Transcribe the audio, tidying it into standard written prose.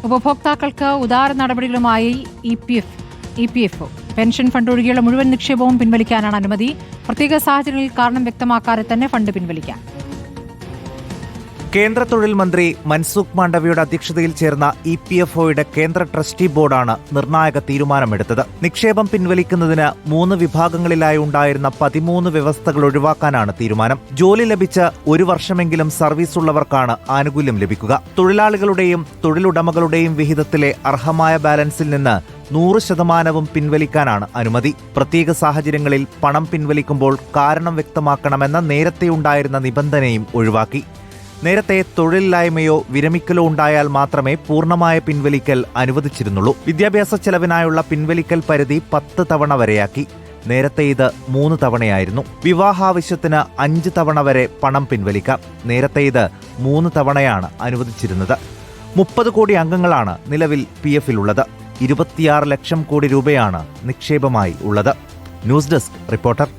ഉപഭോക്താക്കൾക്ക് ഉദാര നടപടികളുമായി EPF pension fund ഒഴികെയുള്ള മുഴുവൻ നിക്ഷേപവും പിൻവലിക്കാനാണ് അനുമതി. പ്രത്യേക സാഹചര്യങ്ങളിൽ കാരണം വ്യക്തമാക്കാതെ തന്നെ ഫണ്ട് പിൻവലിക്കാം. കേന്ദ്ര തൊഴിൽ മന്ത്രി മൻസുഖ് മാണ്ഡവ്യയുടെ അധ്യക്ഷതയിൽ ചേർന്ന EPFOയുടെ കേന്ദ്ര ട്രസ്റ്റി ബോർഡാണ് നിർണായക തീരുമാനമെടുത്തത്. നിക്ഷേപം പിൻവലിക്കുന്നതിന് 3 വിഭാഗങ്ങളിലായി ഉണ്ടായിരുന്ന 13 വ്യവസ്ഥകൾ ഒഴിവാക്കാനാണ് തീരുമാനം. ജോലി ലഭിച്ച് 1 വർഷമെങ്കിലും സർവീസ് ഉള്ളവർക്കാണ് ആനുകൂല്യം ലഭിക്കുക. തൊഴിലാളികളുടെയും തൊഴിലുടമകളുടെയും വിഹിതത്തിലെ അർഹമായ ബാലൻസിൽ നിന്ന് 100% പിൻവലിക്കാനാണ് അനുമതി. പ്രത്യേക സാഹചര്യങ്ങളിൽ പണം പിൻവലിക്കുമ്പോൾ കാരണം വ്യക്തമാക്കണമെന്ന നേരത്തെയുണ്ടായിരുന്ന നിബന്ധനയും ഒഴിവാക്കി. നേരത്തെ തൊഴിലില്ലായ്മയോ വിരമിക്കലോ ഉണ്ടായാൽ മാത്രമേ പൂർണ്ണമായ പിൻവലിക്കൽ അനുവദിച്ചിരുന്നുള്ളൂ. വിദ്യാഭ്യാസ ചെലവിനായുള്ള പിൻവലിക്കൽ പരിധി 10 തവണ വരെയാക്കി. നേരത്തെ ഇത് 3 തവണയായിരുന്നു. വിവാഹാവശ്യത്തിന് 5 തവണ വരെ പണം പിൻവലിക്കാം. നേരത്തെ ഇത് 3 തവണയാണ് അനുവദിച്ചിരുന്നത്. 30 കോടി അംഗങ്ങളാണ് നിലവിൽ PFലുള്ളത്. 26 ലക്ഷം കോടി രൂപയാണ് നിക്ഷേപമായി ഉള്ളത്. News desk reporter.